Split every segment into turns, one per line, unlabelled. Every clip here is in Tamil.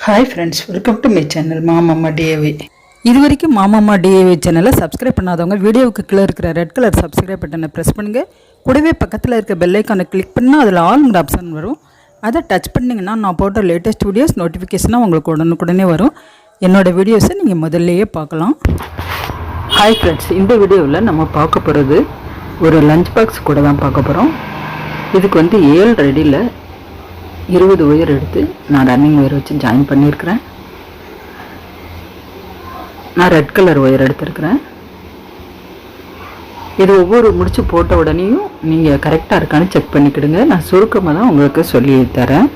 Hi friends, welcome to my channel மாமாம்மா டிஏவி.
இது வரைக்கும் மாமாம்மா டிஏவி சேனலை சப்ஸ்கிரைப் பண்ணாதவங்க வீடியோவுக்கு கீழே இருக்கிற ரெட் கலர் சப்ஸ்கிரைப் பட்டனை ப்ரெஸ் பண்ணுங்கள். கூடவே பக்கத்தில் இருக்க பெல் ஐக்கானை கிளிக் பண்ணால் அதில் ஆல்ங்கிற ஆப்ஷன் வரும். அதை டச் பண்ணிங்கன்னா நான் போட்ட லேட்டஸ்ட் வீடியோஸ் நோட்டிஃபிகேஷனாக உங்களுக்கு உடனுக்குடனே வரும். என்னோடய வீடியோஸை நீங்கள் முதல்லையே பார்க்கலாம்.
ஹாய் ஃப்ரெண்ட்ஸ், இந்த வீடியோவில் நம்ம பார்க்க போகிறது ஒரு லஞ்ச் பாக்ஸ் கூட தான் பார்க்க போகிறோம். இதுக்கு 7 ரெடியில் 20 ஒயர் எடுத்து நான் ரன்னிங் ஒயர் வச்சு ஜாயின் பண்ணியிருக்கிறேன். நான் ரெட் கலர் ஒயர் எடுத்துருக்கிறேன். இது ஒவ்வொரு முடிச்சு போட்ட உடனேயும் நீங்கள் கரெக்டாக இருக்கான்னு செக் பண்ணிக்கிடுங்க. நான் சுருக்கமாக தான் உங்களுக்கு சொல்லி தரேன்.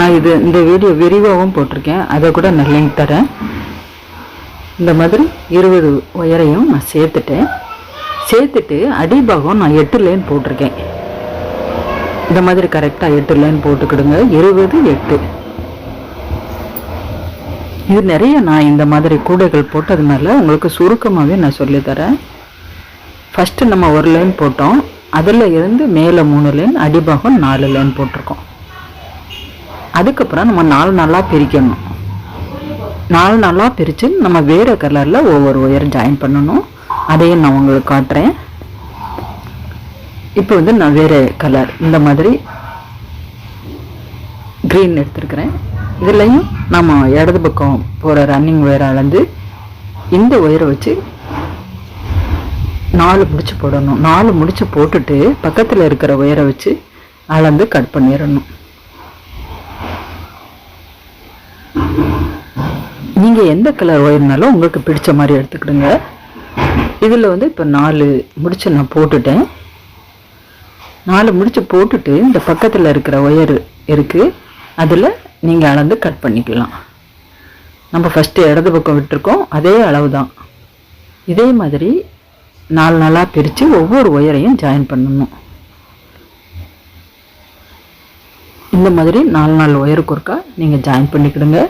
நான் இந்த வீடியோ விரிவாகவும் போட்டிருக்கேன், அதை கூட நான் லிங்க் தரேன். இந்த மாதிரி 20 ஒயரையும் நான் சேர்த்துட்டு அடிபாகம் நான் 8 லைன் போட்டிருக்கேன். இந்த மாதிரி கரெக்டாக 8 லைன் போட்டுக்கிடுங்க. 20 8. இது நிறைய நான் இந்த மாதிரி கூடைகள் போட்டதுனால உங்களுக்கு சுருக்கமாகவே நான் சொல்லித்தரேன். ஃபஸ்ட்டு நம்ம ஒரு லைன் போட்டோம், அதில் இருந்து மேலே 3 லைன், அடிபாகம் 4 லைன் போட்டிருக்கோம். அதுக்கப்புறம் நம்ம 4 நாளாக பிரிக்கணும். 4 நாளாக பிரித்து நம்ம வேறு கலரில் ஒவ்வொரு ஒயர் ஜாயின் பண்ணணும். அதையும் நான் உங்களுக்கு காட்டுறேன். இப்போ நான் வேறு கலர் இந்த மாதிரி க்ரீன் எடுத்துருக்கிறேன். இதுலேயும் நம்ம இடது பக்கம் போகிற ரன்னிங் ஒயரை அளந்து இந்த ஒயரை வச்சு 4 முடிச்சு போடணும். 4 முடிச்சு போட்டுட்டு பக்கத்தில் இருக்கிற ஒயரை வச்சு அளந்து கட் பண்ணிடணும். நீங்கள் எந்த கலர் ஒயர்னாலும் உங்களுக்கு பிடிச்ச மாதிரி எடுத்துக்கிடுங்க. இதில் இப்போ 4 முடிச்சு நான் போட்டுட்டேன். 4 முடிச்சு போட்டுட்டு இந்த பக்கத்தில் இருக்கிற ஒயர் இருக்குது, அதில் நீங்கள் அளந்து கட் பண்ணிக்கலாம். நம்ம ஃபஸ்ட்டு இடது பக்கம் விட்டுருக்கோம், அதே அளவு தான். இதே மாதிரி 4 நாளாக பிரித்து ஒவ்வொரு ஒயரையும் ஜாயின் பண்ணணும். இந்த மாதிரி 4 ஒயருக்கு ஒருக்கா நீங்கள் ஜாயின் பண்ணிக்கிடுங்க.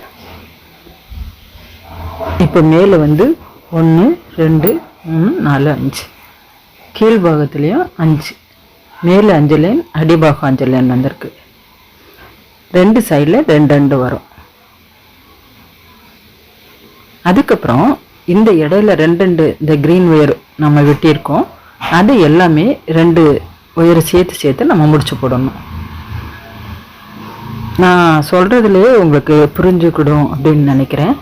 இப்போ மேலே 1 2 3 4 5, கீழ்பாகத்துலேயும் 5, மேலே 5 லைன், அடிபாகம் 5 லைன் வந்திருக்கு. 2 சைடில் 2 வரும். அதுக்கப்புறம் இந்த இடையில 2 இந்த க்ரீன் ஒயர் நம்ம வெட்டியிருக்கோம், அது எல்லாமே 2 ஒயரை சேர்த்து நம்ம முடிச்சு போடணும். நான் சொல்கிறதுலேயே உங்களுக்கு புரிஞ்சுக்கிடும் அப்படின்னு நினைக்கிறேன்.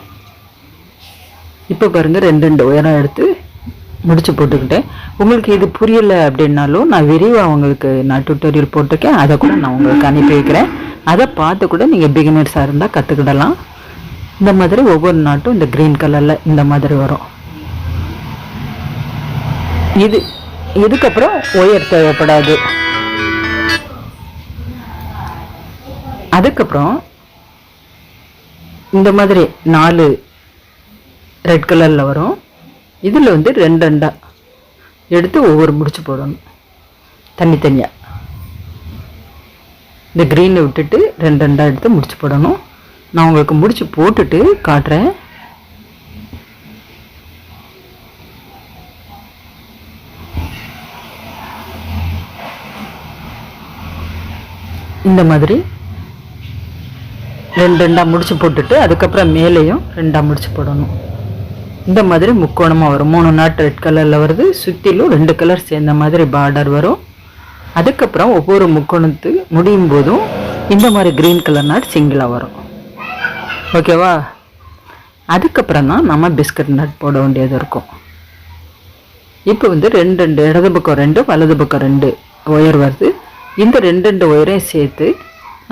இப்போ பாருங்கள், 2 ஒயரம் எடுத்து முடிச்சு போட்டுக்கிட்டேன். உங்களுக்கு இது புரியலை அப்படின்னாலும் நான் விரிவாக உங்களுக்கு டுட்டோரியல் போட்டிருக்கேன், அதை கூட நான் உங்களுக்கு அனுப்பி வைக்கிறேன். அதை பார்த்து கூட நீங்கள் பிகினர்ஸாக இருந்தால் கற்றுக்கிடலாம். இந்த மாதிரி ஒவ்வொரு நாட்டும் இந்த க்ரீன் கலரில் இந்த மாதிரி வரும். இதுக்கப்புறம் ஒயர் தேவைப்படாது. அதுக்கப்புறம் இந்த மாதிரி 4 ரெட் கலரில் வரும். இதில் 2 எடுத்து ஒவ்வொரு முடிச்சு போடணும் தனித்தனியாக. இந்த க்ரீனை விட்டுட்டு 2 எடுத்து முடிச்சு போடணும். நான் உங்களுக்கு முடிச்சு போட்டுட்டு காட்டுறேன். இந்த மாதிரி 2 முடிச்சு போட்டுட்டு அதுக்கப்புறம் மேலேயும் 2 முடிச்சு போடணும். இந்த மாதிரி முக்கோணமாக வரும். 3 நாட் ரெட் கலரில் வருது, சுற்றிலும் 2 கலர் சேர்ந்த மாதிரி பார்டர் வரும். அதுக்கப்புறம் ஒவ்வொரு முக்கோணத்து முடியும் போதும் இந்த மாதிரி க்ரீன் கலர் நாட் சிங்கிளாக வரும். ஓகேவா? அதுக்கப்புறம் தான் நம்ம பிஸ்கட் நட் போட வேண்டியது இருக்கும். இப்போ 2 இடது பக்கம் 2 வலது பக்கம் 2 ஒயர் வருது. இந்த 2 ஒயரையும் சேர்த்து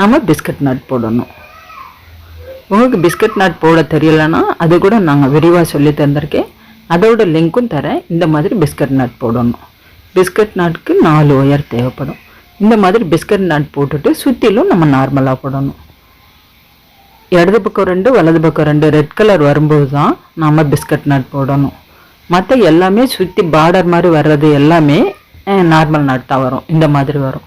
நம்ம பிஸ்கட் நட் போடணும். உங்களுக்கு பிஸ்கட் நாட் போட தெரியலைன்னா அது கூட நாங்கள் விரிவாக சொல்லி தந்திருக்கேன், அதோட லிங்க்கும் தரேன். இந்த மாதிரி பிஸ்கட் நாட் போடணும். பிஸ்கட் நாட்டுக்கு 4 ஒயர் தேவைப்படும். இந்த மாதிரி பிஸ்கட் நாட் போட்டுட்டு சுற்றிலும் நம்ம நார்மலாக போடணும். இடது பக்கம் 2 வலது பக்கம் 2 ரெட் கலர் வரும்போது தான் நம்ம பிஸ்கட் நாட் போடணும். மற்ற எல்லாமே சுற்றி பார்டர் மாதிரி வர்றது எல்லாமே நார்மல் நாட் தான் வரும். இந்த மாதிரி வரும்.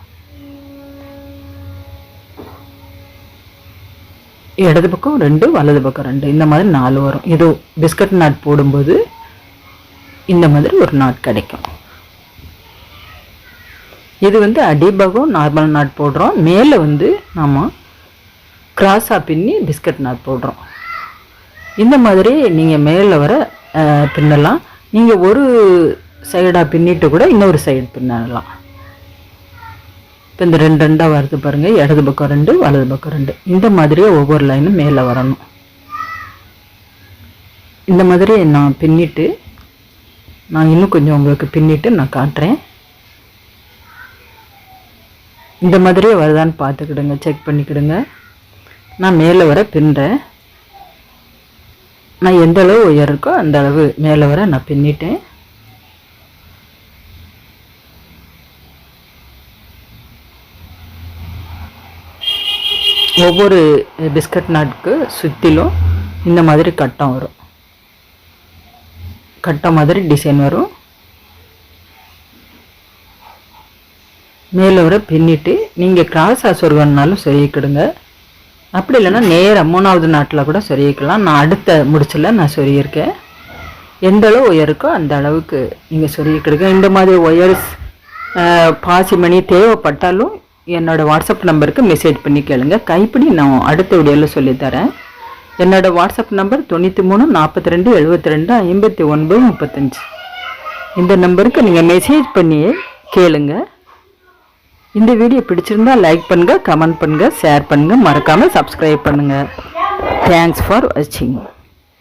இடது பக்கம் 2 வலது பக்கம் 2 இந்த மாதிரி 4 வரும். இது பிஸ்கட் நாட் போடும்போது இந்த மாதிரி ஒரு நாட் கிடைக்கும். இது அடிபாகம் நார்மல் நாட் போடுறோம். மேலே நம்ம கிராஸாக பின்னி பிஸ்கட் நாட் போடுறோம். இந்த மாதிரி நீங்கள் மேலே வர பின்னலாம். நீங்கள் ஒரு சைடாக பின்னிட்டு கூட இன்னொரு சைடு பின்னலாம். இப்போ இந்த ரெண்டாக வருது பாருங்கள், இடது பக்கம் 2 வலது பக்கம் 2. இந்த மாதிரியே ஒவ்வொரு லைனும் மேலே வரணும். இந்த மாதிரி நான் பின்னிட்டு நான் இன்னும் கொஞ்சம் உங்களுக்கு பின்னிட்டு நான் காட்டுறேன். இந்த மாதிரியே வருதான்னு பார்த்துக்கிடுங்க, செக் பண்ணிக்கிடுங்க. நான் மேலே வர பின்னுறேன். நான் எந்த அளவு உயரம் இருக்கோ அந்த அளவு மேலே வர நான் பின்னிட்டேன். ஒவ்வொரு பிஸ்கட் நாட்டுக்கு சுற்றிலும் இந்த மாதிரி கட்டம் வரும், கட்டம் மாதிரி டிசைன் வரும். மேலே வர பின்னிட்டு நீங்கள் கிராஸாக சொருகணுனாலும் சொருகிக்கிடுங்க. அப்படி இல்லைன்னா நேராக 3வது நாட்டில் கூட சொருகிக்கலாம். நான் அடுத்த முடிச்சில் நான் சொருகியிருக்கேன். எந்த அளவு உயருக்கோ அந்த அளவுக்கு நீங்கள் சொருகிக்கிடுங்க. இந்த மாதிரி ஒயர்ஸ் பாசிமணி தேவைப்பட்டாலும் என்னோடய வாட்ஸ்அப் நம்பருக்கு மெசேஜ் பண்ணி கேளுங்க. கைப்பிடி நான் அடுத்த வீடியோவில் சொல்லித்தரேன். என்னோடய வாட்ஸ்அப் நம்பர் 93 42 72 59 35. இந்த நம்பருக்கு நீங்கள் மெசேஜ் பண்ணி கேளுங்க. இந்த வீடியோ பிடிச்சிருந்தா லைக் பண்ணுங்கள், கமெண்ட் பண்ணுங்கள், ஷேர் பண்ணுங்கள், மறக்காமல் சப்ஸ்கிரைப் பண்ணுங்கள். தேங்க்ஸ் ஃபார் வாட்சிங்.